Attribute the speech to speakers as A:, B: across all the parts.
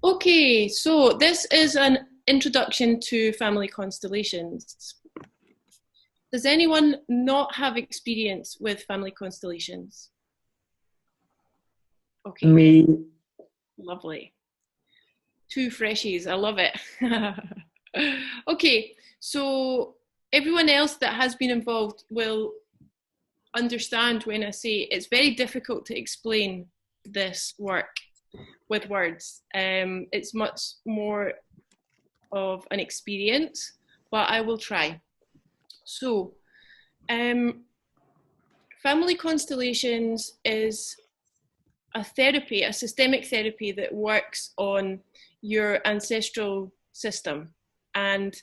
A: Okay, so this is an introduction to family constellations. Does anyone not have experience with family constellations? Okay,
B: Me.
A: lovely. Two freshies, I love it. Okay, so everyone else that has been involved will understand when I say it's very difficult to explain this work with words. It's much more of an experience, but I will try. So, family constellations is a therapy, a systemic therapy that works on your ancestral system. And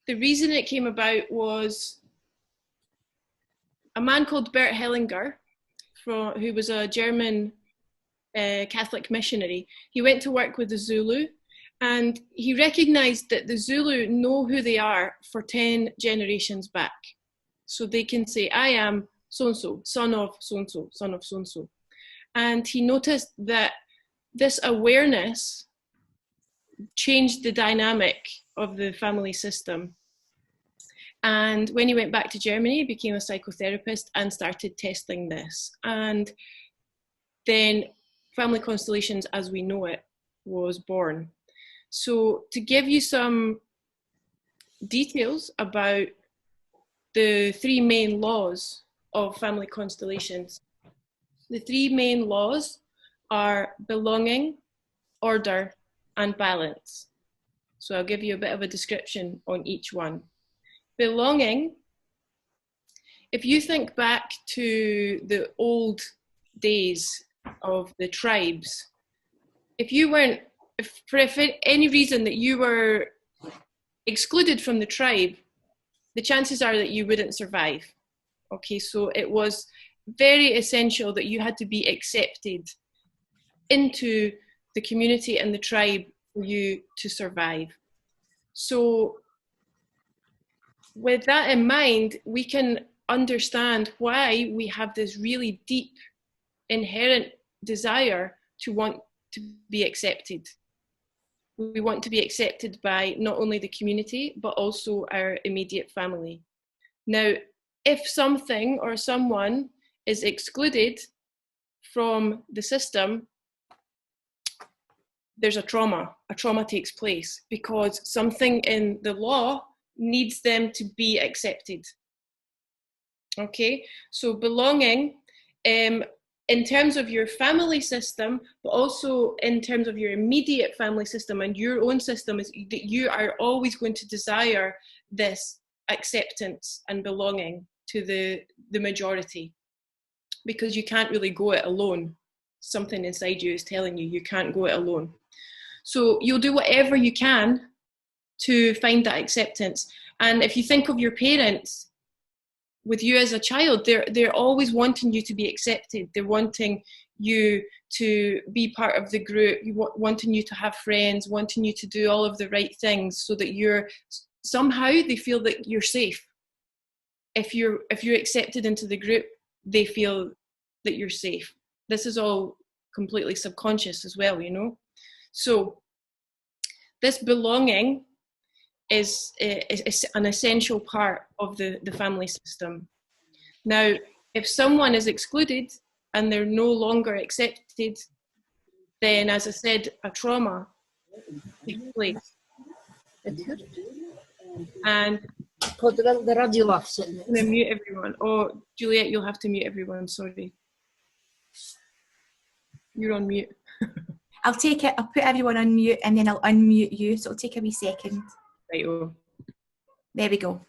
A: the reason it came about was a man called Bert Hellinger, who was a German Catholic missionary. He went to work with the Zulu, and he recognized that the Zulu know who they are for 10 generations back. So they can say, I am so-and-so, son of so-and-so, son of so-and-so. And he noticed that this awareness changed the dynamic of the family system. And when he went back to Germany, he became a psychotherapist and started testing this. And then family constellations as we know it was born. So to give you some details about the three main laws of family constellations. The three main laws are belonging, order, and balance. So I'll give you a bit of a description on each one. Belonging, if you think back to the old days of the tribes, if for any reason that you were excluded from the tribe, the chances are that you wouldn't survive. Okay, so it was very essential that you had to be accepted into the community and the tribe for you to survive. So with that in mind, we can understand why we have this really deep inherent desire to want to be accepted. We want to be accepted by not only the community, but also our immediate family. Now, if something or someone is excluded from the system, there's a trauma. A trauma takes place because something in the law needs them to be accepted. Okay, so belonging, in terms of your family system, but also in terms of your immediate family system and your own system, is that you are always going to desire this acceptance and belonging to the majority, because you can't really go it alone. Something inside you is telling you can't go it alone. So you'll do whatever you can to find that acceptance. And if you think of your parents, with you as a child, they're always wanting you to be accepted. They're wanting you to be part of the group, wanting you to have friends, wanting you to do all of the right things so that somehow they feel that you're safe. If you're accepted into the group, they feel that you're safe. This is all completely subconscious as well, you know? So this belonging is an essential part of the family system. Now, if someone is excluded and they're no longer accepted, then, as I said, a trauma takes place. And
B: Put the radio off.
A: I'm going to mute everyone. Oh, Juliet, you'll have to mute everyone, sorry. You're on mute.
C: I'll put everyone on mute and then I'll unmute you, so it'll take a wee second.
A: Right-o.
C: There we go.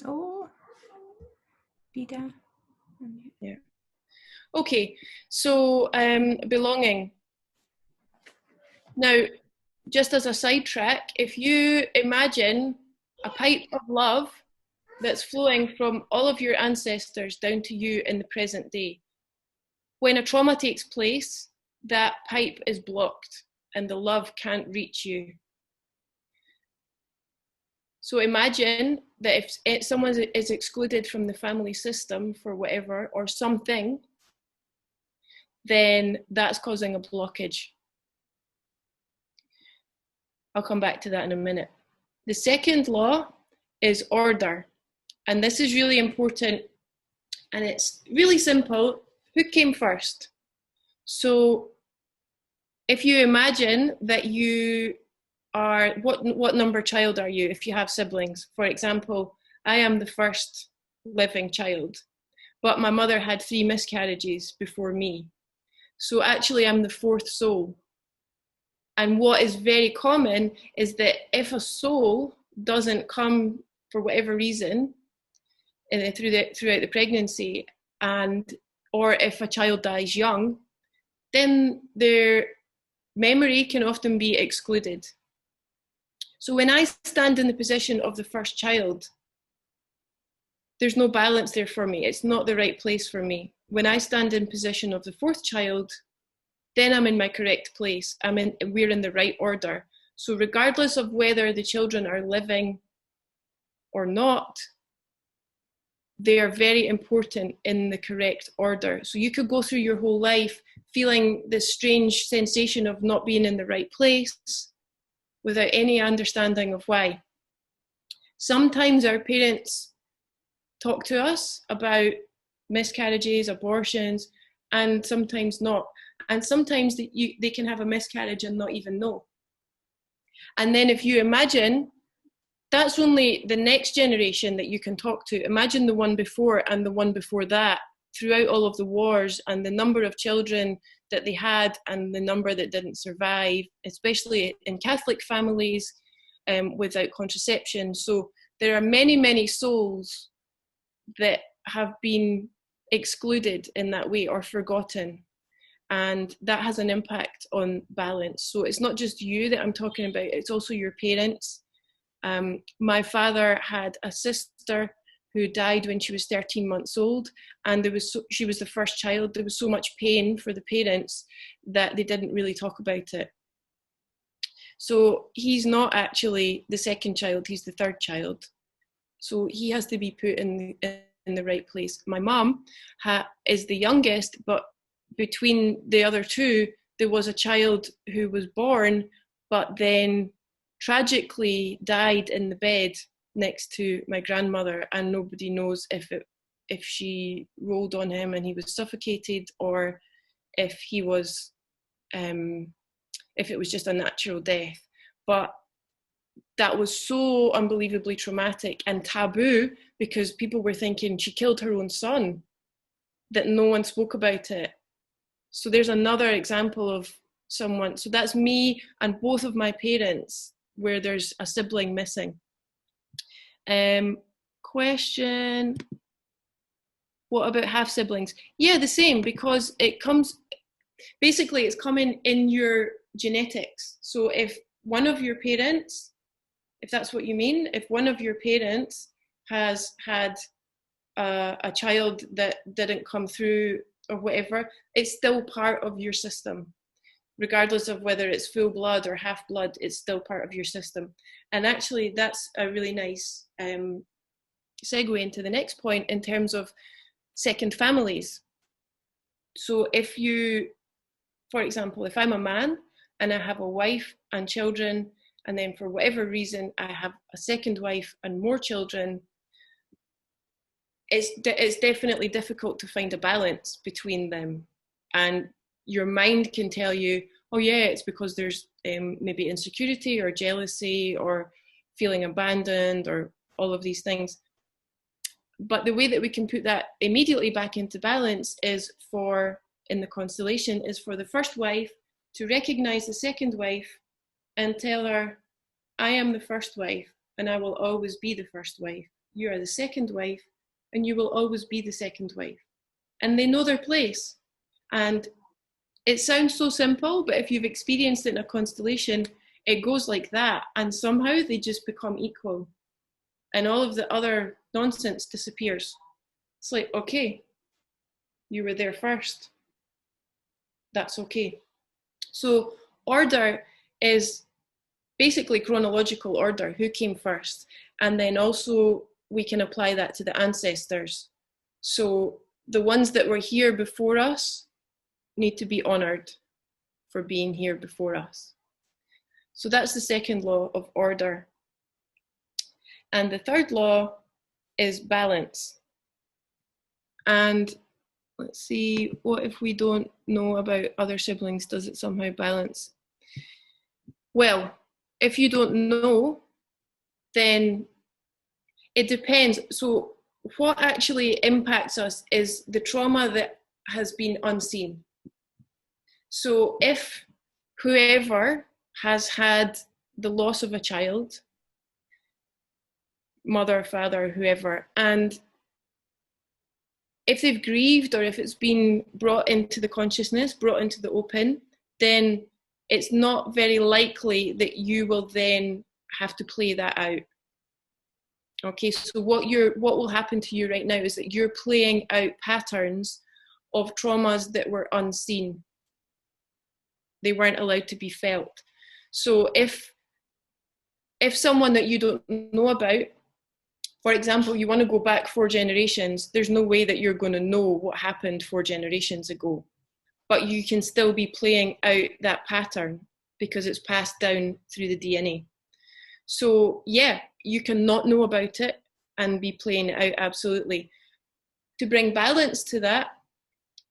C: Oh, Vida.
A: Yeah. Okay, so belonging. Now, just as a sidetrack, if you imagine a pipe of love that's flowing from all of your ancestors down to you in the present day, when a trauma takes place, that pipe is blocked and the love can't reach you. So imagine that if someone is excluded from the family system for whatever or something, then that's causing a blockage. I'll come back to that in a minute. The second law is order. And this is really important, and it's really simple. Who came first? So if you imagine that you are, what number child are you if you have siblings? For example, I am the first living child, but my mother had 3 miscarriages before me. So actually I'm the 4th soul. And what is very common is that if a soul doesn't come for whatever reason throughout the pregnancy, or if a child dies young, then their memory can often be excluded. So when I stand in the position of the first child, there's no balance there for me. It's not the right place for me. When I stand in position of the 4th child, then I'm in my correct place. We're in the right order. So regardless of whether the children are living or not, they are very important in the correct order. So you could go through your whole life feeling this strange sensation of not being in the right place without any understanding of why. Sometimes our parents talk to us about miscarriages, abortions, and sometimes not. And sometimes they can have a miscarriage and not even know. And then if you imagine, that's only the next generation that you can talk to. Imagine the one before and the one before that, throughout all of the wars, and the number of children that they had and the number that didn't survive, especially in Catholic families without contraception. So there are many, many souls that have been excluded in that way or forgotten. And that has an impact on balance. So it's not just you that I'm talking about, it's also your parents. My father had a sister who died when she was 13 months old, and she was the first child. There was so much pain for the parents that they didn't really talk about it. So he's not actually the second child, he's the 3rd child. So he has to be put in the right place. My mum is the youngest, but between the other 2, there was a child who was born, but then tragically died in the bed next to my grandmother, and nobody knows if she rolled on him and he was suffocated, or if it was just a natural death. But that was so unbelievably traumatic and taboo, because people were thinking she killed her own son, that no one spoke about it. So there's another example of someone. So that's me and both of my parents, where there's a sibling missing. Question, what about half siblings? Yeah, the same, because it's coming in your genetics. So if one of your parents, if that's what you mean, if one of your parents has had a child that didn't come through or whatever, it's still part of your system. Regardless of whether it's full blood or half blood, it's still part of your system. And actually, that's a really nice segue into the next point in terms of second families. So if you, for example, if I'm a man and I have a wife and children, and then for whatever reason I have a second wife and more children, it's definitely difficult to find a balance between them. And your mind can tell you, oh yeah, it's because there's maybe insecurity or jealousy or feeling abandoned or all of these things. But the way that we can put that immediately back into balance is in the constellation, is for the first wife to recognize the second wife and tell her, I am the first wife and I will always be the first wife. You are the second wife and you will always be the second wife. And they know their place. And it sounds so simple, but if you've experienced it in a constellation, it goes like that. And somehow they just become equal. And all of the other nonsense disappears. It's like, okay, you were there first. That's okay. So order is basically chronological order, who came first. And then also we can apply that to the ancestors. So the ones that were here before us, need to be honoured for being here before us. So that's the second law of order. And the third law is balance. And let's see, what if we don't know about other siblings? Does it somehow balance? Well, if you don't know, then it depends. So what actually impacts us is the trauma that has been unseen. So if whoever has had the loss of a child, mother, father, whoever, and if they've grieved or if it's been brought into the consciousnse, brought into the open, then it's not very likely that you will then have to play that out. Okay, so what will happen to you right now is that you're playing out patterns of traumas that were unseen. They weren't allowed to be felt. So if someone that you don't know about, for example, you want to go back 4 generations, there's no way that you're going to know what happened 4 generations ago. But you can still be playing out that pattern because it's passed down through the DNA. So yeah, you can not know about it and be playing it out, absolutely. To bring balance to that,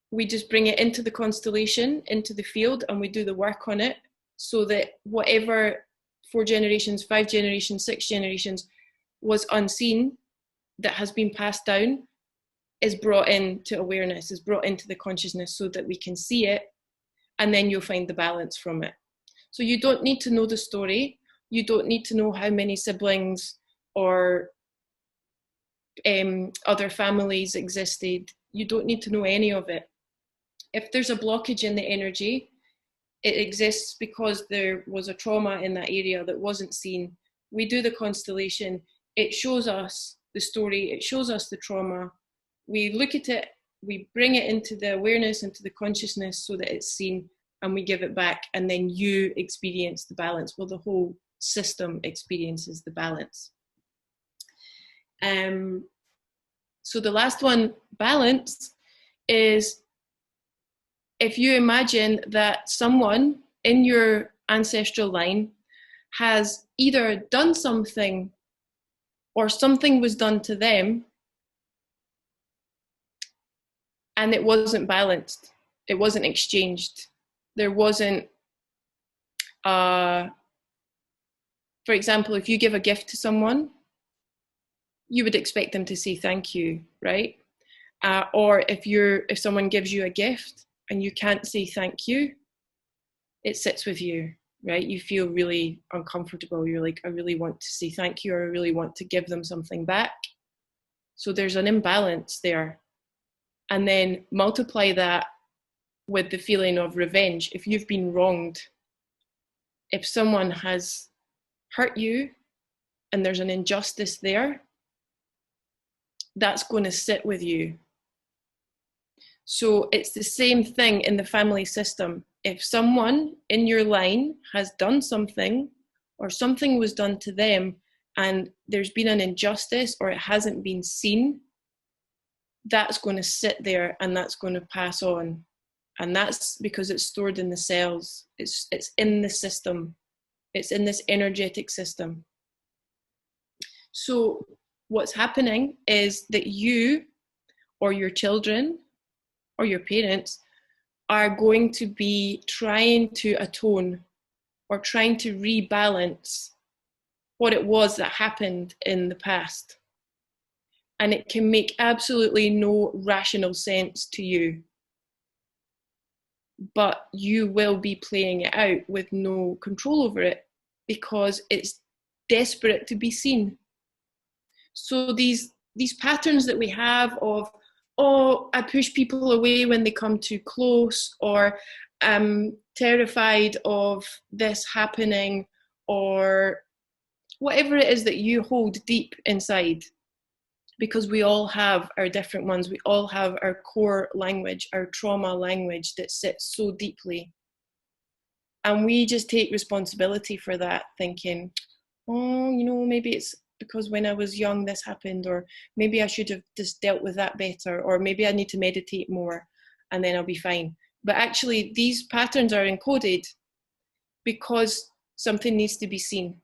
A: we just bring it into the constellation, into the field, and we do the work on it so that whatever 4 generations, 5 generations, 6 generations was unseen that has been passed down is brought into awareness, is brought into the consciousness so that we can see it, and then you'll find the balance from it. So you don't need to know the story. You don't need to know how many siblings or other families existed. You don't need to know any of it. If there's a blockage in the energy, it exists because there was a trauma in that area that wasn't seen. We do the constellation. It shows us the story. It shows us the trauma. We look at it. We bring it into the awareness, into the consciousness so that it's seen, and we give it back, and then you experience the balance. Well, the whole system experiences the balance. So the last one, balance, is if you imagine that someone in your ancestral line has either done something or something was done to them and it wasn't balanced, it wasn't exchanged, there wasn't, for example, if you give a gift to someone, you would expect them to say thank you, right? Or if someone gives you a gift and you can't say thank you, it sits with you, right? You feel really uncomfortable. You're like, I really want to say thank you, or I really want to give them something back. So there's an imbalance there. And then multiply that with the feeling of revenge. If you've been wronged, if someone has hurt you and there's an injustice there, that's going to sit with you. So it's the same thing in the family system. If someone in your line has done something or something was done to them and there's been an injustice or it hasn't been seen, that's going to sit there and that's going to pass on. And that's because it's stored in the cells. It's in the system. It's in this energetic system. So what's happening is that you or your children or your parents are going to be trying to atone or trying to rebalance what it was that happened in the past. And it can make absolutely no rational sense to you. But you will be playing it out with no control over it because it's desperate to be seen. So these patterns that we have of, oh, I push people away when they come too close, or I'm terrified of this happening, or whatever it is that you hold deep inside, because we all have our different ones. We all have our core language, our trauma language that sits so deeply. And we just take responsibility for that, thinking, oh, maybe it's because when I was young this happened, or maybe I should have just dealt with that better, or maybe I need to meditate more and then I'll be fine. But actually, these patterns are encoded because something needs to be seen.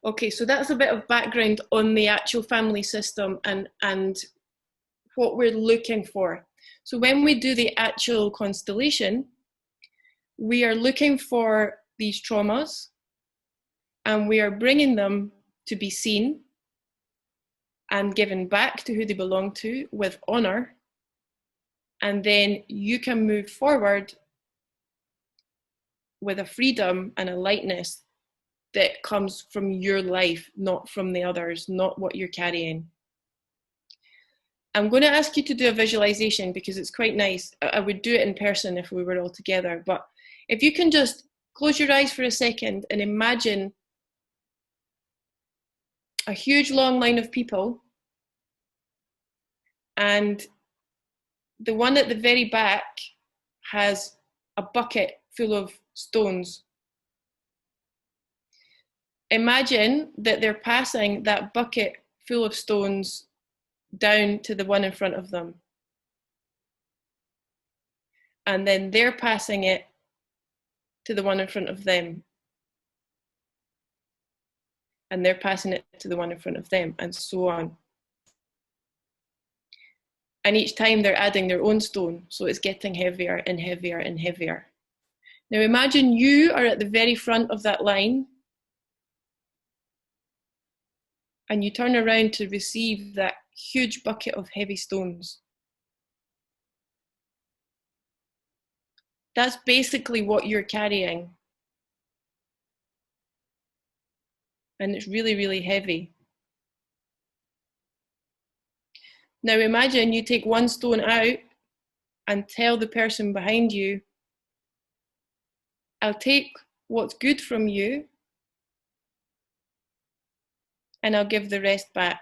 A: Okay, so that's a bit of background on the actual family system and what we're looking for. So when we do the actual constellation, we are looking for these traumas and we are bringing them to be seen and given back to who they belong to with honor. And then you can move forward with a freedom and a lightness that comes from your life, not from the others, not what you're carrying. I'm going to ask you to do a visualization because it's quite nice. I would do it in person if we were all together, but if you can just close your eyes for a second and imagine a huge long line of people, and the one at the very back has a bucket full of stones. Imagine that they're passing that bucket full of stones down to the one in front of them. And then they're passing it to the one in front of them. And they're passing it to the one in front of them, and so on. And each time they're adding their own stone, so it's getting heavier and heavier and heavier. Now imagine you are at the very front of that line, and you turn around to receive that huge bucket of heavy stones. That's basically what you're carrying. And it's really, really heavy. Now imagine you take one stone out and tell the person behind you, I'll take what's good from you and I'll give the rest back.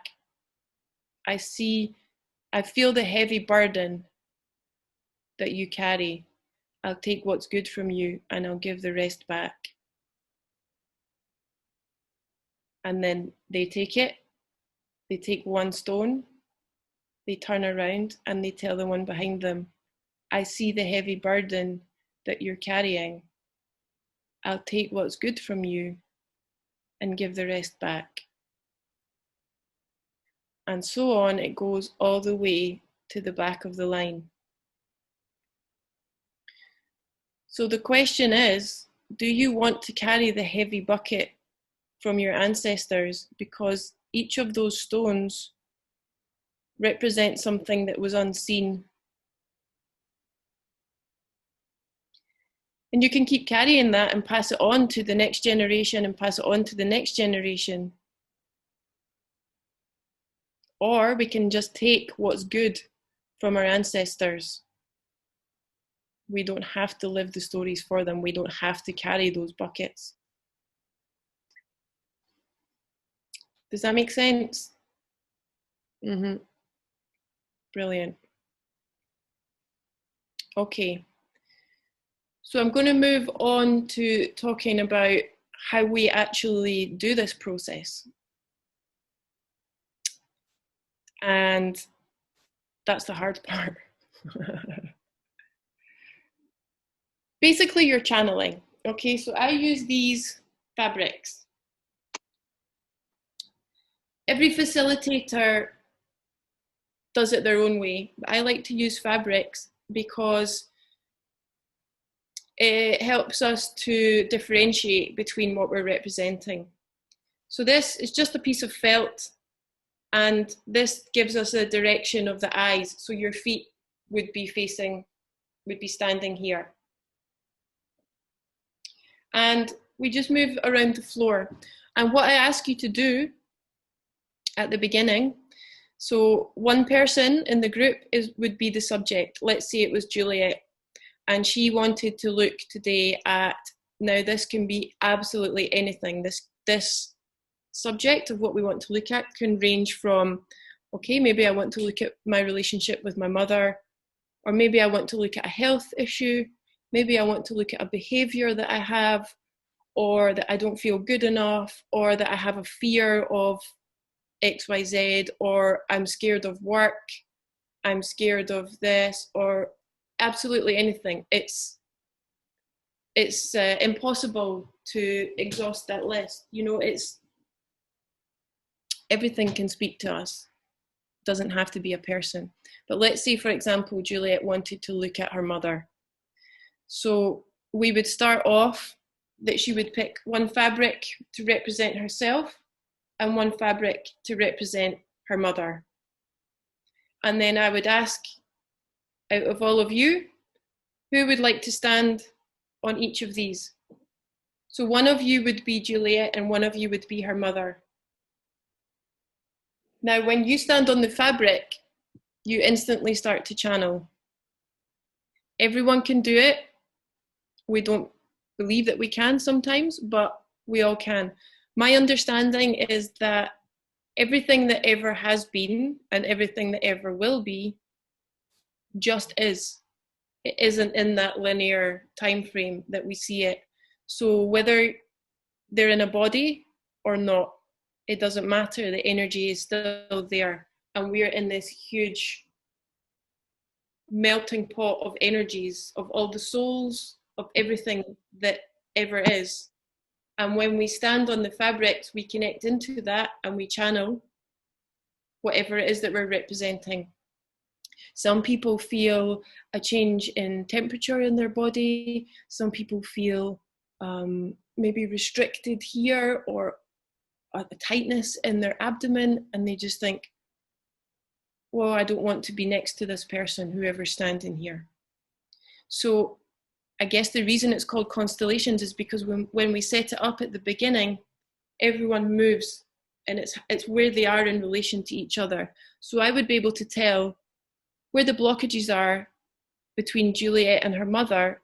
A: I feel the heavy burden that you carry. I'll take what's good from you and I'll give the rest back. And then they take it, they take one stone, they turn around and they tell the one behind them, I see the heavy burden that you're carrying. I'll take what's good from you and give the rest back. And so on, it goes all the way to the back of the line. So the question is, do you want to carry the heavy bucket from your ancestors because each of those stones represent something that was unseen? And you can keep carrying that and pass it on to the next generation and pass it on to the next generation. Or we can just take what's good from our ancestors. We don't have to live the stories for them. We don't have to carry those buckets. Does that make sense? Mm-hmm. Brilliant. Okay. So I'm going to move on to talking about how we actually do this process. And that's the hard part. Basically, you're channeling. Okay, so I use these fabrics. Every facilitator does it their own way. I like to use fabrics because it helps us to differentiate between what we're representing. So this is just a piece of felt, and this gives us a direction of the eyes. So your feet would be standing here. And we just move around the floor. And what I ask you to do at the beginning, so one person in the group would be the subject. Let's say it was Juliet, and she wanted to look today at, now this can be absolutely anything. This subject of what we want to look at can range from, okay, maybe I want to look at my relationship with my mother, or maybe I want to look at a health issue, maybe I want to look at a behavior that I have, or that I don't feel good enough, or that I have a fear of XYZ, or I'm scared of work, I'm scared of this, or absolutely anything. It's impossible to exhaust that list. You know, it's everything can speak to us. It doesn't have to be a person. But let's say, for example, Juliet wanted to look at her mother. So we would start off that she would pick one fabric to represent herself and one fabric to represent her mother. And then I would ask, out of all of you, who would like to stand on each of these? So one of you would be Juliet and one of you would be her mother. Now, when you stand on the fabric, you instantly start to channel. Everyone can do it. We don't believe that we can sometimes, but we all can. My understanding is that everything that ever has been and everything that ever will be just is. It isn't in that linear time frame that we see it. So whether they're in a body or not, it doesn't matter. The energy is still there. And we're in this huge melting pot of energies, of all the souls, of everything that ever is. And when we stand on the fabrics, we connect into that and we channel whatever it is that we're representing. Some people feel a change in temperature in their body. Some people feel maybe restricted here, or a tightness in their abdomen, and they just think, well, I don't want to be next to this person, whoever's standing here. So I guess the reason it's called Constellations is because when we set it up at the beginning, everyone moves, and it's where they are in relation to each other. So I would be able to tell where the blockages are between Juliet and her mother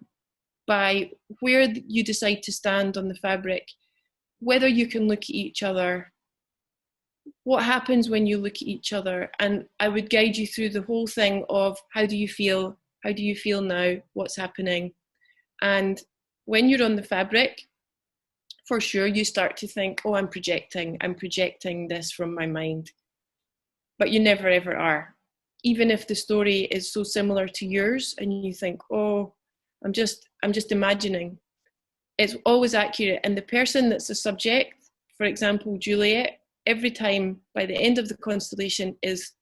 A: by where you decide to stand on the fabric, whether you can look at each other, what happens when you look at each other. And I would guide you through the whole thing of how do you feel now, what's happening. And when you're on the fabric, for sure you start to think, oh, I'm projecting this from my mind. But you never ever are. Even if the story is so similar to yours and you think, oh, I'm just imagining, it's always accurate. And the person that's the subject, for example, Juliet, every time by the end of the constellation is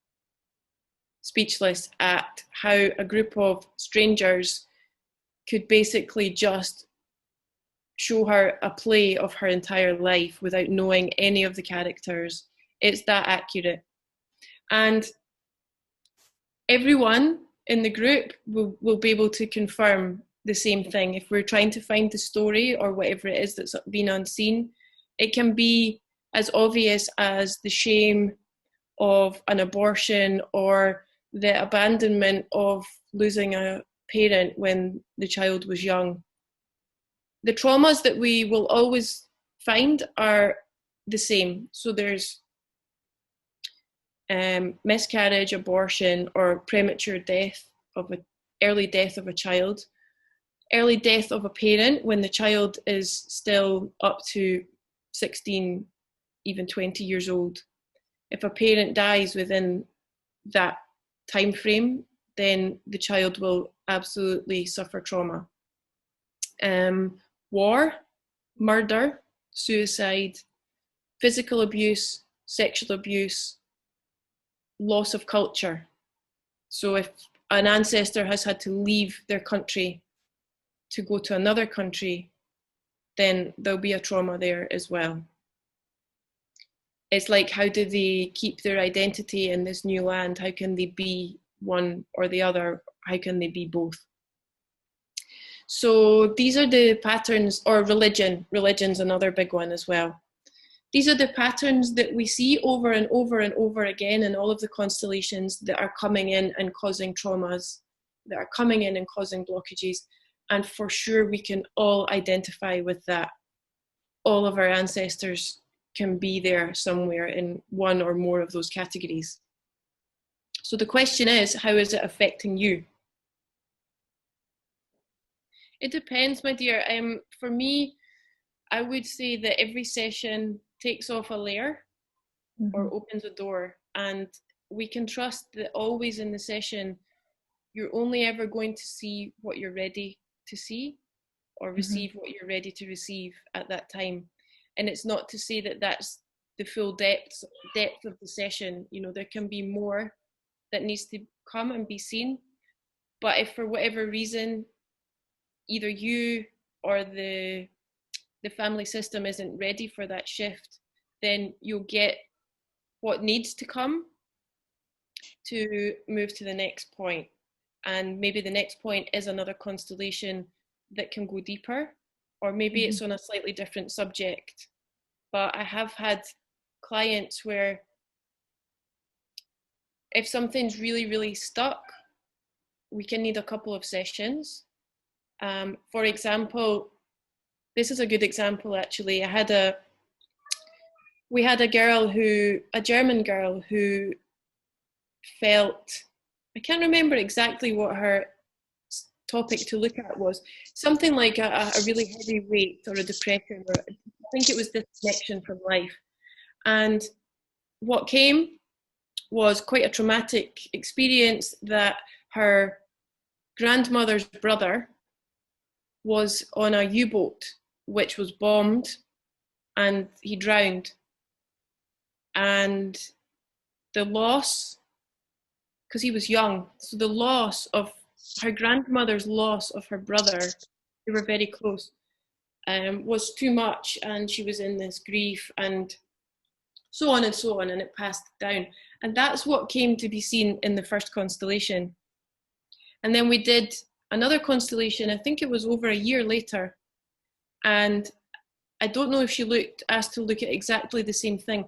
A: speechless at how a group of strangers could basically just show her a play of her entire life without knowing any of the characters. It's that accurate. And everyone in the group will be able to confirm the same thing. If we're trying to find the story or whatever it is that's been unseen, it can be as obvious as the shame of an abortion or the abandonment of losing a parent when the child was young. The traumas that we will always find are the same. So there's miscarriage, abortion, or premature death early death of a child, early death of a parent when the child is still up to 16, even 20 years old. If a parent dies within that time frame, then the child will absolutely suffer trauma. War, murder, suicide, physical abuse, sexual abuse, loss of culture. So if an ancestor has had to leave their country to go to another country, then there'll be a trauma there as well. It's like, how do they keep their identity in this new land? How can they be one or the other? How can they be both? So these are the patterns, or religion's another big one as well. These are the patterns that we see over and over and over again in all of the constellations that are coming in and causing traumas, that are coming in and causing blockages. And for sure, we can all identify with that. All of our ancestors can be there somewhere in one or more of those categories. So the question is, how is it affecting you? It depends, my dear. For me, I would say that every session takes off a layer or opens a door, and we can trust that always in the session you're only ever going to see what you're ready to see, or receive what you're ready to receive at that time. And it's not to say that that's the full depth of the session. You know, there can be more that needs to come and be seen. But if for whatever reason, either you or the family system isn't ready for that shift, then you'll get what needs to come to move to the next point. And maybe the next point is another constellation that can go deeper, or maybe it's on a slightly different subject. But I have had clients where if something's really, really stuck, we can need a couple of sessions. For example, this is a good example actually. We had a German girl who felt, I can't remember exactly what her topic to look at was, something like a really heavy weight or a depression, or I think it was disconnection from life. And what came was quite a traumatic experience, that her grandmother's brother was on a U-boat which was bombed and he drowned. And the loss, because he was young, so the loss of her grandmother's loss of her brother, they were very close, was too much, and she was in this grief and so on and so on, and it passed down. And that's what came to be seen in the first constellation. And then we did another constellation, I think it was over a year later, and I don't know if she asked to look at exactly the same thing,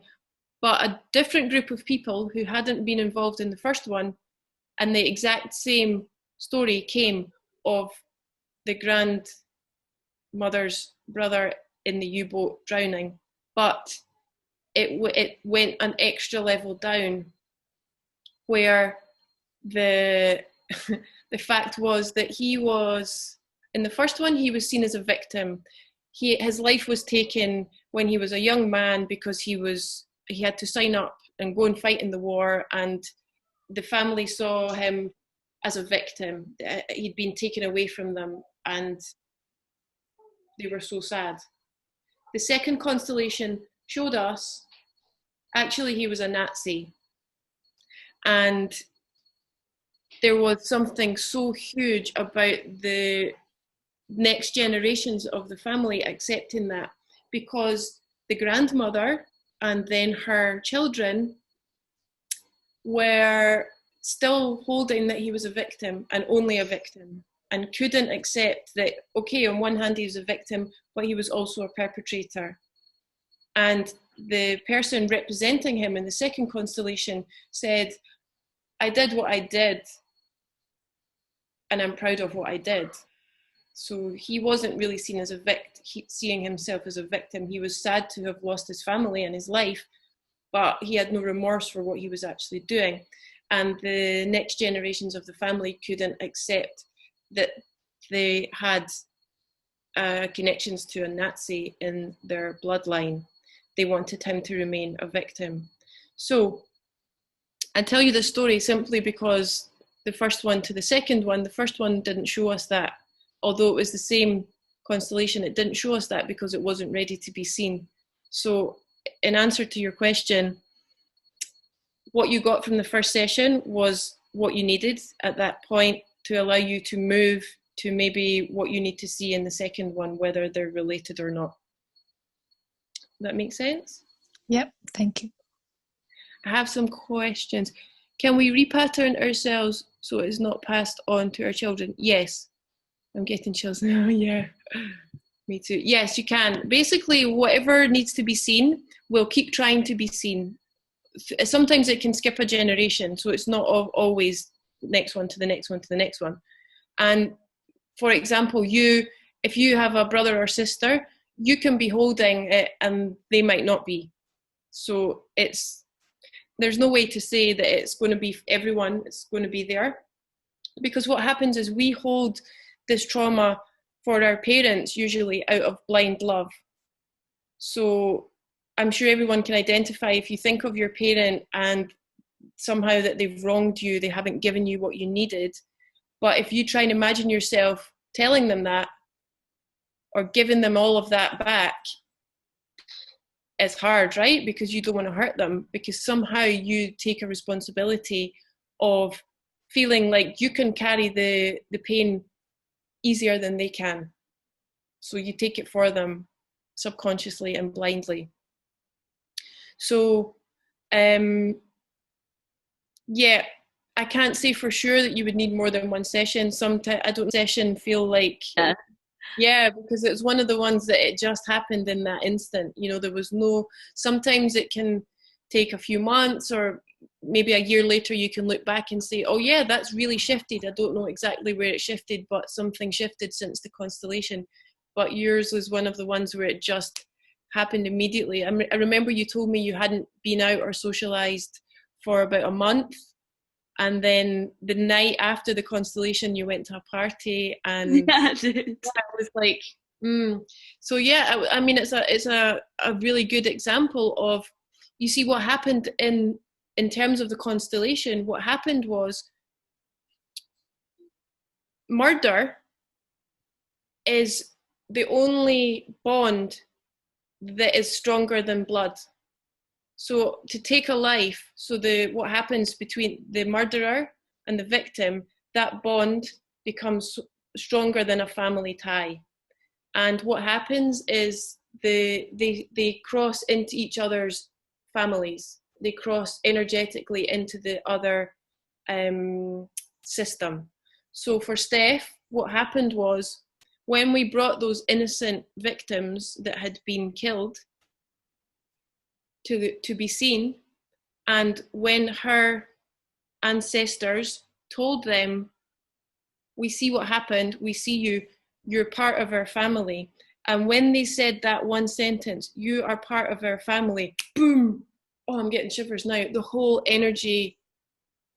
A: but a different group of people who hadn't been involved in the first one, and the exact same story came of the grandmother's brother in the U-boat drowning. But it went an extra level down, where the the fact was that he was, in the first one, he was seen as a victim. His life was taken when he was a young man because he had to sign up and go and fight in the war, and the family saw him as a victim. He'd been taken away from them and they were so sad. The second constellation showed us, actually he was a Nazi, and there was something so huge about the next generations of the family accepting that, because the grandmother and then her children were still holding that he was a victim and only a victim, and couldn't accept that, okay, on one hand he was a victim, but he was also a perpetrator. And the person representing him in the second constellation said, I did what I did, and I'm proud of what I did. So he wasn't really seen as a victim, seeing himself as a victim. He was sad to have lost his family and his life, but he had no remorse for what he was actually doing. And the next generations of the family couldn't accept that they had connections to a Nazi in their bloodline. They wanted him to remain a victim. So I tell you this story simply because the first one to the second one, the first one didn't show us that. Although it was the same constellation, it didn't show us that because it wasn't ready to be seen. So in answer to your question, what you got from the first session was what you needed at that point to allow you to move to maybe what you need to see in the second one, whether they're related or not. That makes sense?
D: Yep, thank you.
A: I have some questions. Can we repattern ourselves so it's not passed on to our children? Yes. I'm getting chills now. Yeah, me too. Yes, you can. Basically, whatever needs to be seen will keep trying to be seen. Sometimes it can skip a generation, so it's not always next one to the next one to the next one. And for example, if you have a brother or sister, you can be holding it and they might not be. So there's no way to say that it's going to be everyone, it's going to be there. Because what happens is we hold this trauma for our parents usually out of blind love. So I'm sure everyone can identify, if you think of your parent and somehow that they've wronged you, they haven't given you what you needed, But if you try and imagine yourself telling them that or giving them all of that back, it's hard, right? Because you don't want to hurt them, because somehow you take a responsibility of feeling like you can carry the pain easier than they can. So you take it for them subconsciously and blindly. So, yeah, I can't say for sure that you would need more than one session. Sometimes I don't session feel like, yeah, because it's one of the ones that it just happened in that instant. You know, there was no, sometimes it can take a few months, or maybe a year later you can look back and say, oh yeah, that's really shifted. I don't know exactly where it shifted, but something shifted since the constellation. But yours was one of the ones where it just happened immediately. I remember you told me you hadn't been out or socialized for about a month, and then the night after the constellation you went to a party, and
D: Yeah,
A: I was like, So yeah, I mean, it's a really good example of, you see what happened in terms of the constellation. What happened was, murder is the only bond that is stronger than blood. So to take a life, so what happens between the murderer and the victim, that bond becomes stronger than a family tie. And what happens is they cross into each other's families. They cross energetically into the other system. So for Steph, what happened was, when we brought those innocent victims that had been killed to be seen, and when her ancestors told them, we see what happened, we see you, you're part of our family. And when they said that one sentence, you are part of our family, boom, oh, I'm getting shivers now. The whole energy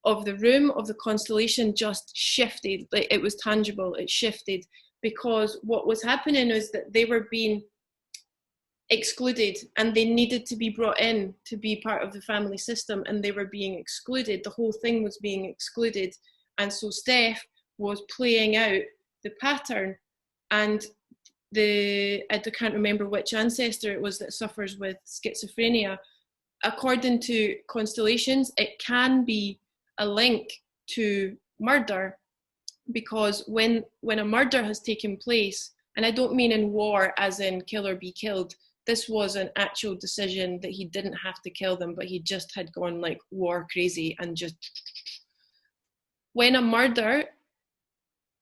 A: of the room, of the constellation, just shifted. Like, it was tangible, it shifted, because what was happening is that they were being excluded, and they needed to be brought in to be part of the family system, and they were being excluded. The whole thing was being excluded. And so Steph was playing out the pattern, and I can't remember which ancestor it was that suffers with schizophrenia. According to constellations, it can be a link to murder, because when a murder has taken place, and I don't mean in war as in kill or be killed, this was an actual decision that he didn't have to kill them, but he just had gone like war crazy, and just, when a murder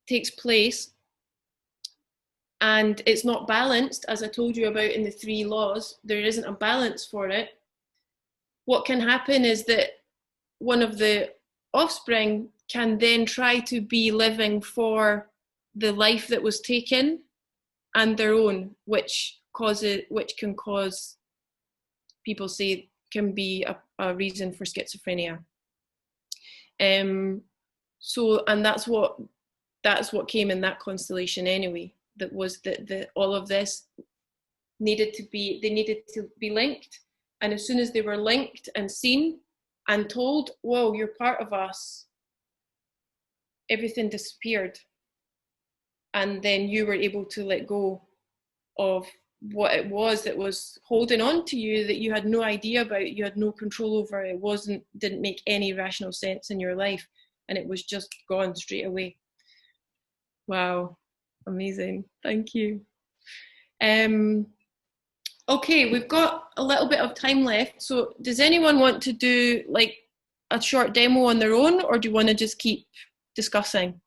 A: takes place and it's not balanced, as I told you about in the 3 laws, there isn't a balance for it, what can happen is that one of the offspring can then try to be living for the life that was taken and their own, which can cause, people say, can be a reason for schizophrenia. So, and that's what came in that constellation anyway. That was that all of this needed to be linked, and as soon as they were linked and seen and told, whoa, you're part of us, everything disappeared. And then you were able to let go of what it was that was holding on to you, that you had no idea about, you had no control over. It didn't make any rational sense in your life, and it was just gone straight away. Wow, amazing, thank you. Okay, we've got a little bit of time left, so does anyone want to do like a short demo on their own, or do you want to just keep discussing?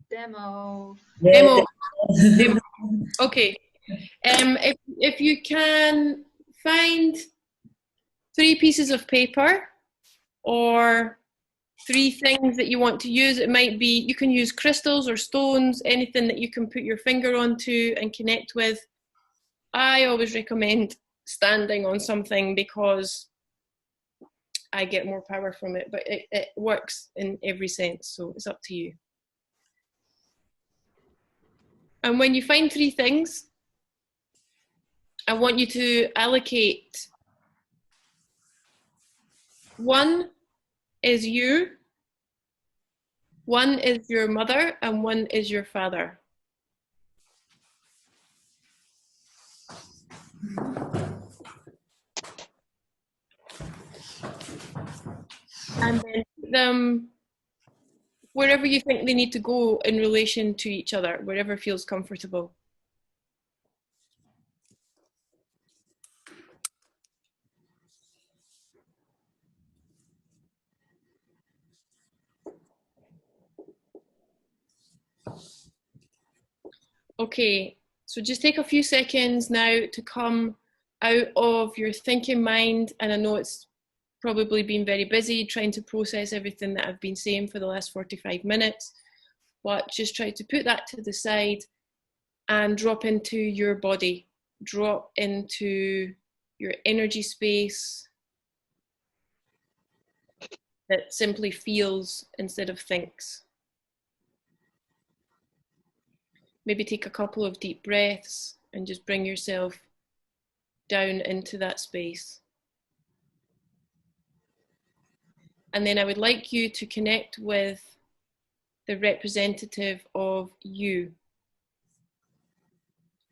D: Demo.
A: Demo. Okay. If you can find 3 pieces of paper or 3 things that you want to use. It might be, you can use crystals or stones, anything that you can put your finger onto and connect with. I always recommend standing on something because I get more power from it, but it works in every sense, so it's up to you. And when you find 3 things, I want you to allocate 1 is you, one is your mother, and one is your father. And then put them wherever you think they need to go in relation to each other, wherever feels comfortable. Okay, so just take a few seconds now to come out of your thinking mind. And I know it's probably been very busy trying to process everything that I've been saying for the last 45 minutes, but just try to put that to the side and drop into your body, drop into your energy space that simply feels instead of thinks. Maybe take a couple of deep breaths and just bring yourself down into that space. And then I would like you to connect with the representative of you,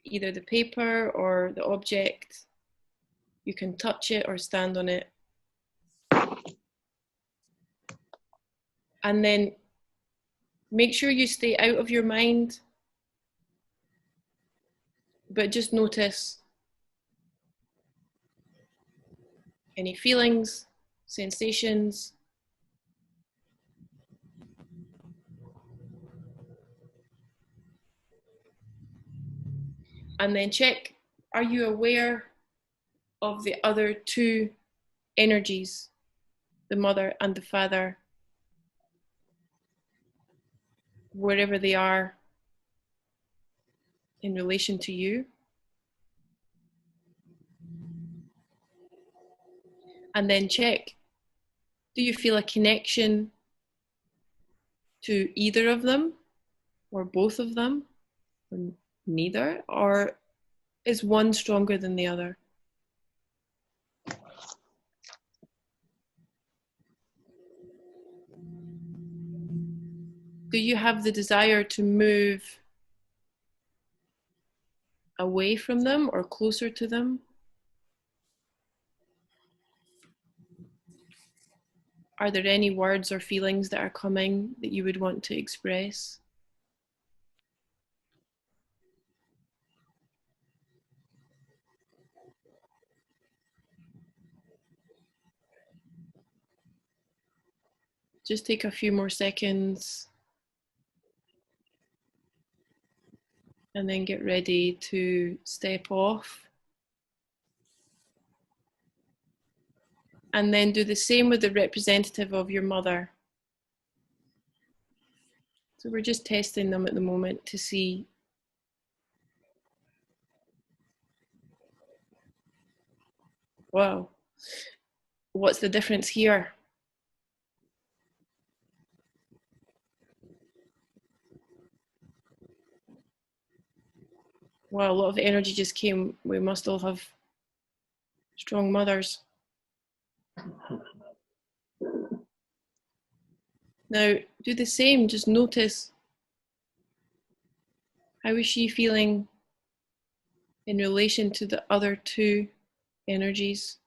A: either the paper or the object. You can touch it or stand on it. And then make sure you stay out of your mind, but just notice any feelings, sensations. And then check, are you aware of the other two energies, the mother and the father, wherever they are in relation to you? And then check, do you feel a connection to either of them, or both of them, or neither, or is one stronger than the other? Do you have the desire to move away from them or closer to them? Are there any words or feelings that are coming that you would want to express? Just take a few more seconds and then get ready to step off. And then do the same with the representative of your mother. So we're just testing them at the moment to see. Wow, what's the difference here? Wow, a lot of energy just came. We must all have strong mothers. Now, do the same, just notice, how is she feeling in relation to the other two energies?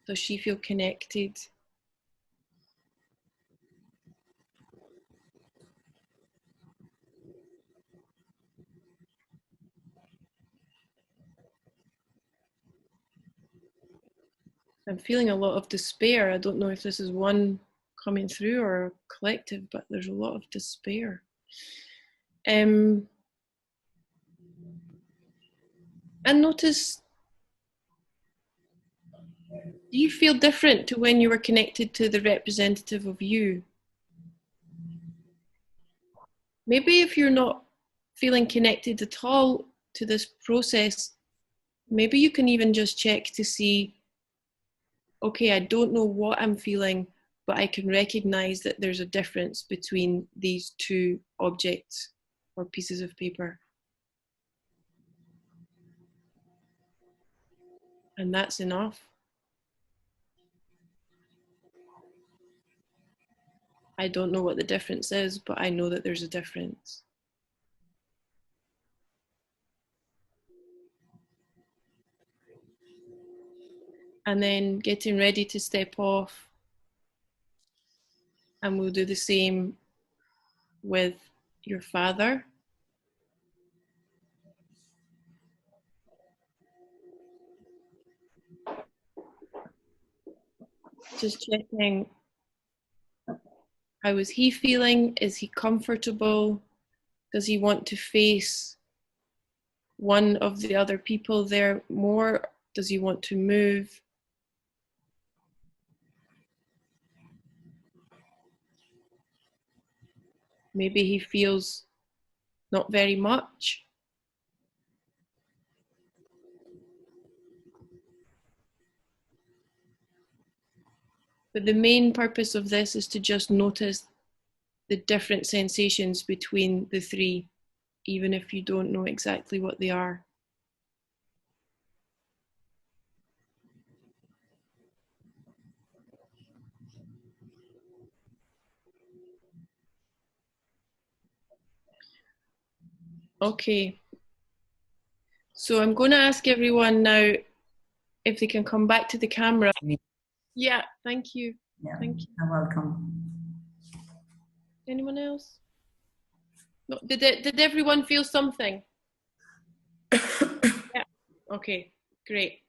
A: Does she feel connected? I'm feeling a lot of despair. I don't know if this is one coming through or collective, but there's a lot of despair. And notice, do you feel different to when you were connected to the representative of you? Maybe if you're not feeling connected at all to this process, maybe you can even just check to see, okay, I don't know what I'm feeling, but I can recognize that there's a difference between these two objects or pieces of paper. And that's enough. I don't know what the difference is, but I know that there's a difference. And then getting ready to step off. And we'll do the same with your father. Just checking, how is he feeling? Is he comfortable? Does he want to face one of the other people there more? Does he want to move? Maybe he feels not very much. But the main purpose of this is to just notice the different sensations between the three, even if you don't know exactly what they are. Okay. So I'm going to ask everyone now if they can come back to the camera. Yeah, thank you.
E: Yeah,
A: thank you.
E: you're welcome.
A: Anyone else? No, did everyone feel something? Yeah. Okay, great.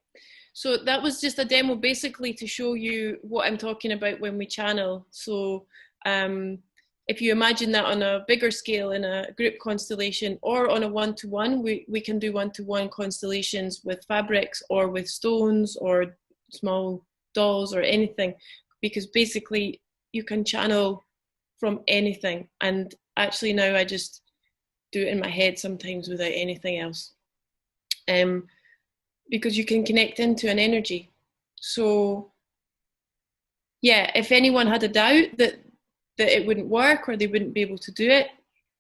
A: So that was just a demo basically to show you what I'm talking about when we channel. So if you imagine that on a bigger scale in a group constellation or on a one-to-one, we can do one-to-one constellations with fabrics or with stones or small dolls or anything, because basically you can channel from anything. And actually now I just do it in my head sometimes without anything else. Because you can connect into an energy. So yeah, if anyone had a doubt that it wouldn't work or they wouldn't be able to do it,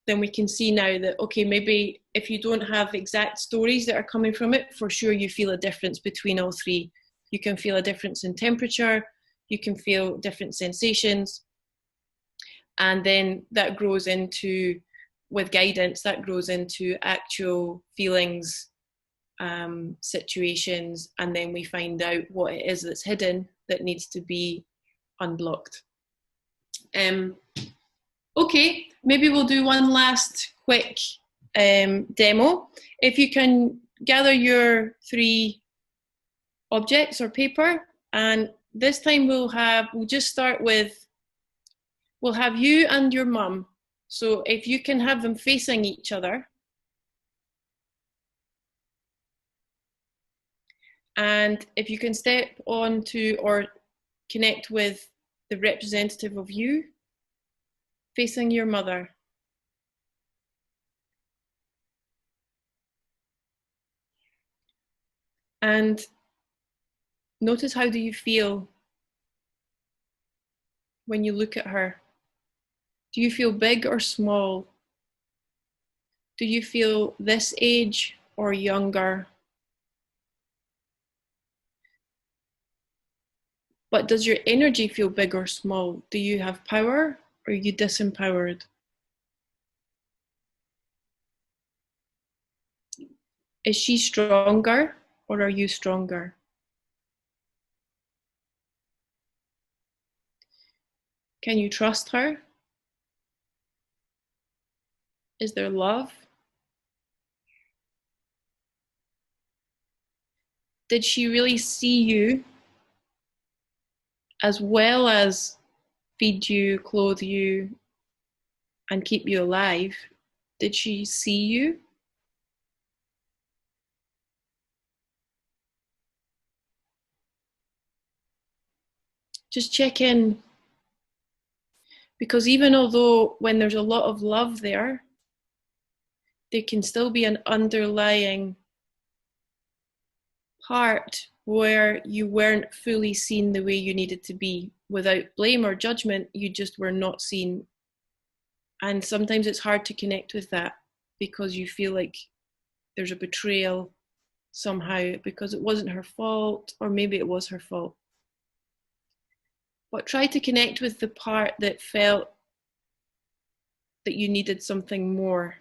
A: then we can see now that, okay, maybe if you don't have exact stories that are coming from it, for sure you feel a difference between all three. You can feel a difference in temperature, you can feel different sensations, and then that grows into, with guidance, that grows into actual feelings, situations, and then we find out what it is that's hidden that needs to be unblocked. Okay, maybe we'll do one last quick demo. If you can gather your 3 objects or paper, and this time we'll just start with, we'll have you and your mum. So if you can have them facing each other. And if you can step on to or connect with the representative of you facing your mother. And notice, how do you feel when you look at her? Do you feel big or small? Do you feel this age or younger? But does your energy feel big or small? Do you have power or are you disempowered? Is she stronger or are you stronger? Can you trust her? Is there love? Did she really see you as well as feed you, clothe you, and keep you alive? Did she see you? Just check in. Because even although when there's a lot of love there can still be an underlying part where you weren't fully seen the way you needed to be. Without blame or judgment, you just were not seen. And sometimes it's hard to connect with that because you feel like there's a betrayal somehow because it wasn't her fault, or maybe it was her fault. But try to connect with the part that felt that you needed something more.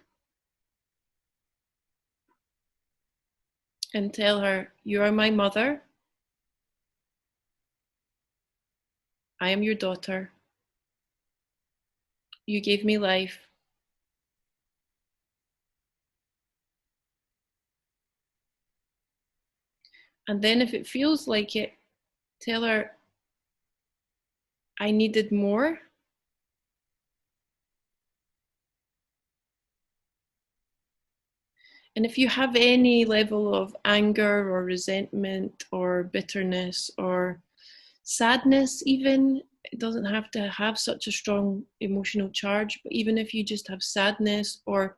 A: And tell her, you are my mother. I am your daughter. You gave me life. And then if it feels like it, tell her, I needed more. And if you have any level of anger or resentment or bitterness or sadness, even, it doesn't have to have such a strong emotional charge, but even if you just have sadness, or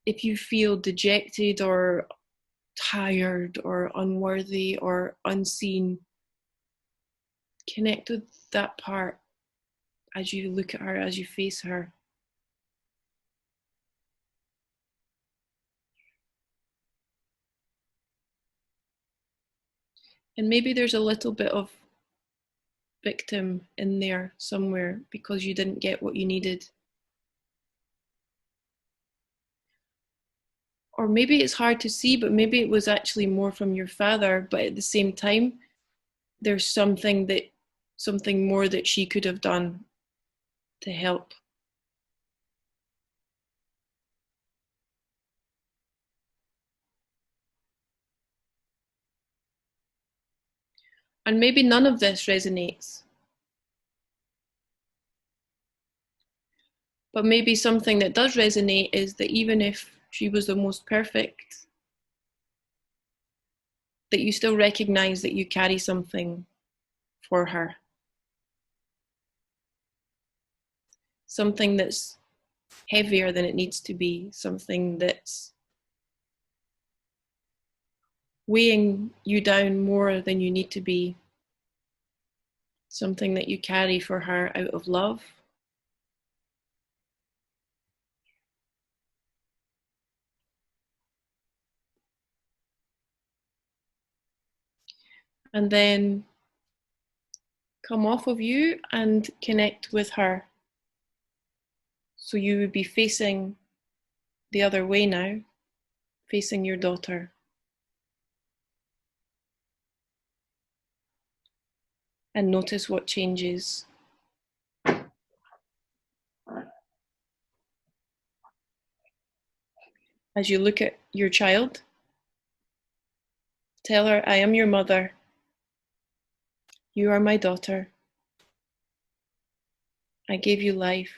A: if you feel dejected or tired or unworthy or unseen, connect with that part as you look at her, as you face her. And maybe there's a little bit of victim in there somewhere because you didn't get what you needed. Or maybe it's hard to see, but maybe it was actually more from your father, but at the same time, there's something more that she could have done to help. And maybe none of this resonates. But maybe something that does resonate is that even if she was the most perfect, that you still recognize that you carry something for her. Something that's heavier than it needs to be, something that's weighing you down more than you need to be, something that you carry for her out of love. And then come off of you and connect with her. So you would be facing the other way now, facing your daughter. And notice what changes. As you look at your child, tell her, I am your mother. You are my daughter. I gave you life.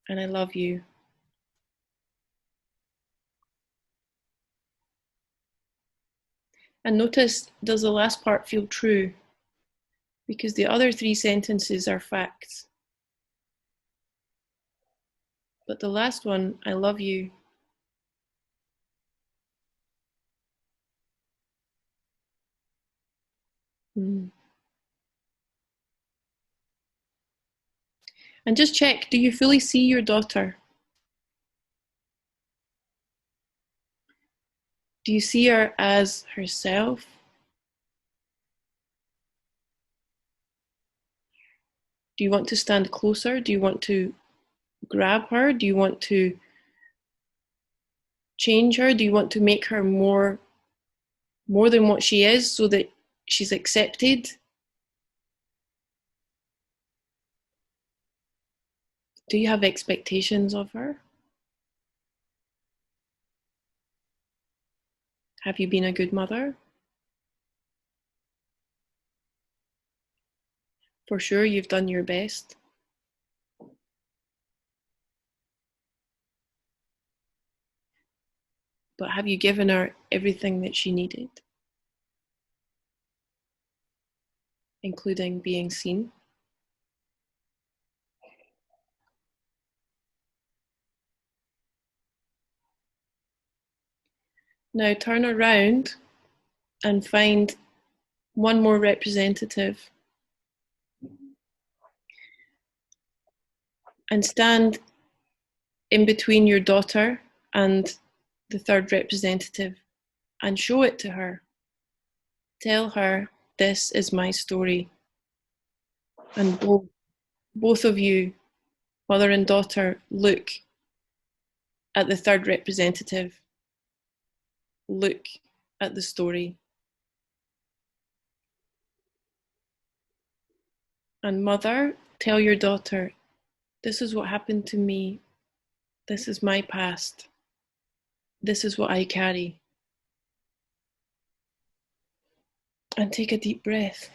A: And I love you. And notice, does the last part feel true? Because the other 3 sentences are facts. But the last one, I love you. And just check, do you fully see your daughter? Do you see her as herself? Do you want to stand closer? Do you want to grab her? Do you want to change her? Do you want to make her more than what she is so that she's accepted? Do you have expectations of her? Have you been a good mother? For sure, you've done your best. But have you given her everything that she needed? Including being seen? Now turn around and find one more representative and stand in between your daughter and the third representative and show it to her. Tell her, this is my story. And both of you Mother and daughter look at the third representative, look at the story. And mother, tell your daughter, this is what happened to me. This is my past. This is what I carry. And take a deep breath.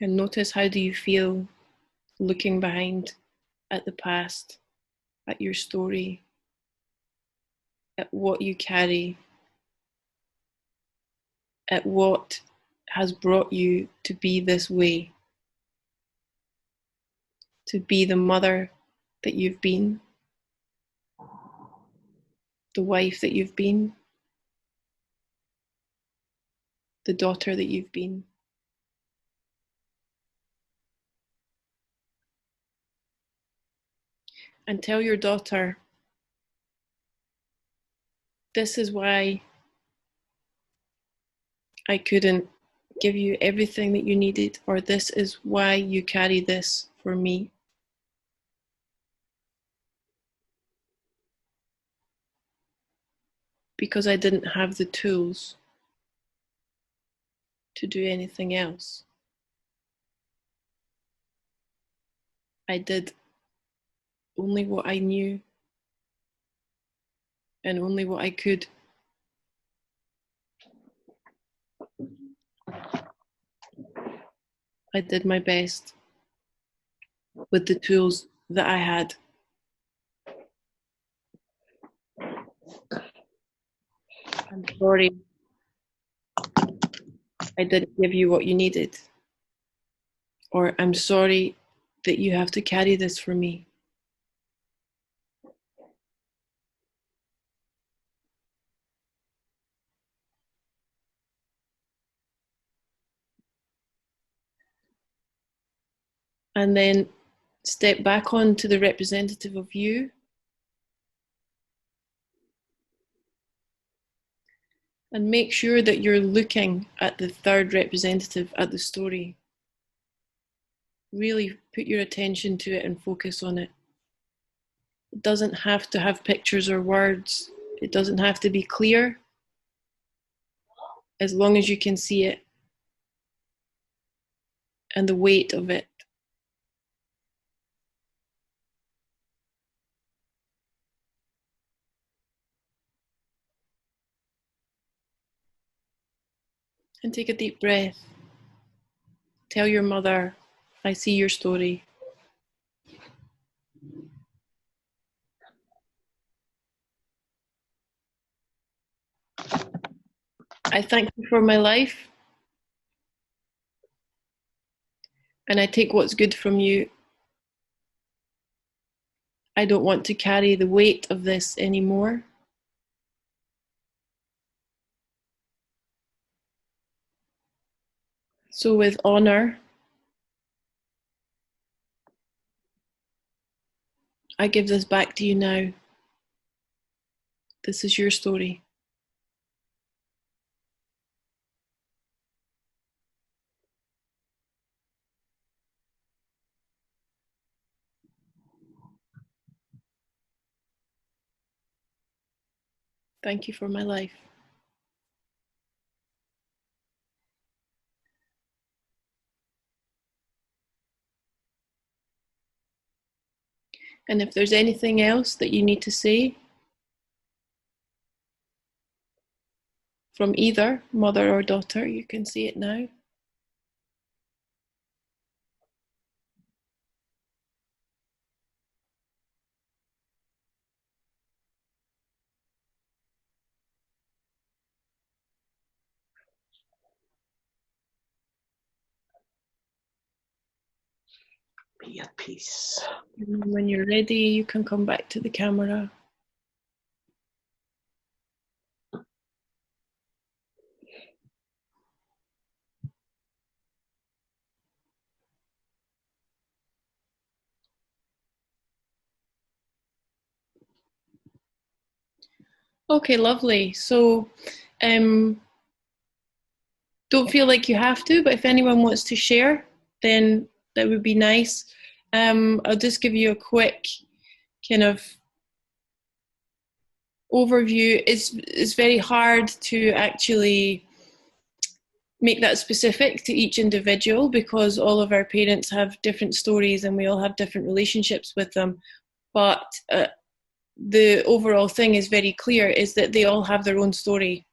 A: And notice, how do you feel looking behind at the past, at your story, at what you carry, at what has brought you to be this way, to be the mother that you've been, the wife that you've been, the daughter that you've been. And tell your daughter, this is why I couldn't give you everything that you needed, or this is why you carry this for me. Because I didn't have the tools to do anything else. I did only what I knew and only what I could. I did my best with the tools that I had. I'm sorry I didn't give you what you needed. Or I'm sorry that you have to carry this for me. And then step back onto the representative of you. And make sure that you're looking at the third representative at the story. Really put your attention to it and focus on it. It doesn't have to have pictures or words. It doesn't have to be clear. As long as you can see it and the weight of it. And take a deep breath. Tell your mother, I see your story. I thank you for my life. And I take what's good from you. I don't want to carry the weight of this anymore. So with honor, I give this back to you now. This is your story. Thank you for my life. And if there's anything else that you need to say from either mother or daughter, you can say it now.
B: Be at peace.
A: And when you're ready, you can come back to the camera. Okay, lovely. So don't feel like you have to, but if anyone wants to share, then that would be nice. I'll just give you a quick kind of overview. It's very hard to actually make that specific to each individual because all of our parents have different stories and we all have different relationships with them. But the overall thing is very clear, is that they all have their own story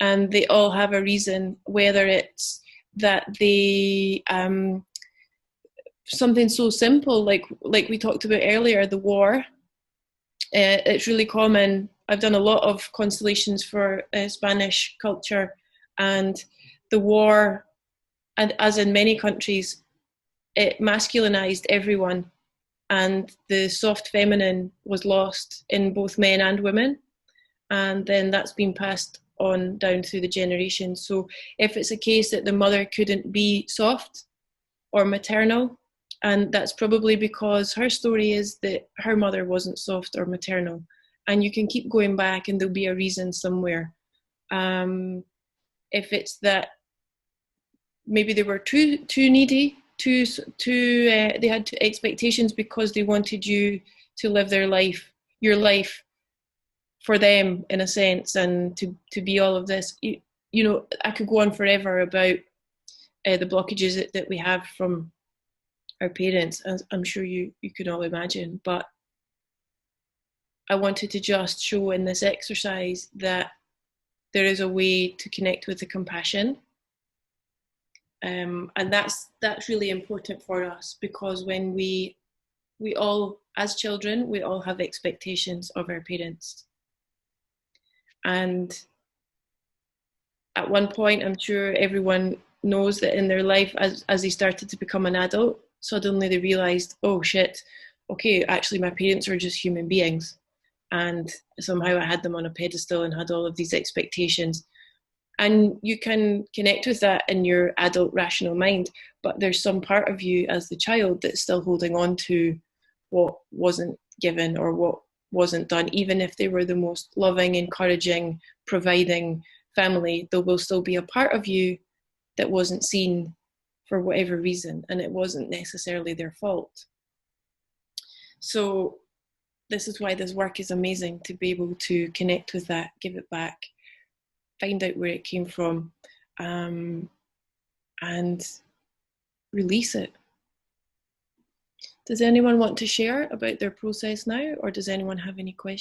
A: and they all have a reason, whether it's that they something so simple like we talked about earlier, the war. It's really common. I've done a lot of constellations for Spanish culture, and the war, and as in many countries, it masculinized everyone, and the soft feminine was lost in both men and women, and then that's been passed on down through the generations. So if it's a case that the mother couldn't be soft or maternal, and that's probably because her story is that her mother wasn't soft or maternal, and you can keep going back and there'll be a reason somewhere. If it's that maybe they were too needy, they had expectations because they wanted you to live your life for them in a sense, and to be all of this. You know, I could go on forever about the blockages that we have from our parents, as I'm sure you can all imagine. But I wanted to just show in this exercise that there is a way to connect with the compassion, and that's really important for us, because when we all, as children, we all have expectations of our parents, and at one point, I'm sure everyone knows that in their life, as they started to become an adult, suddenly they realized, oh shit, okay, actually my parents are just human beings, and somehow I had them on a pedestal and had all of these expectations. And you can connect with that in your adult rational mind, but there's some part of you as the child that's still holding on to what wasn't given or what wasn't done. Even if they were the most loving, encouraging, providing family, there will still be a part of you that wasn't seen for whatever reason, and it wasn't necessarily their fault. So this is why this work is amazing, to be able to connect with that, give it back, find out where it came from, and release it. Does anyone want to share about their process now, or does anyone have any questions?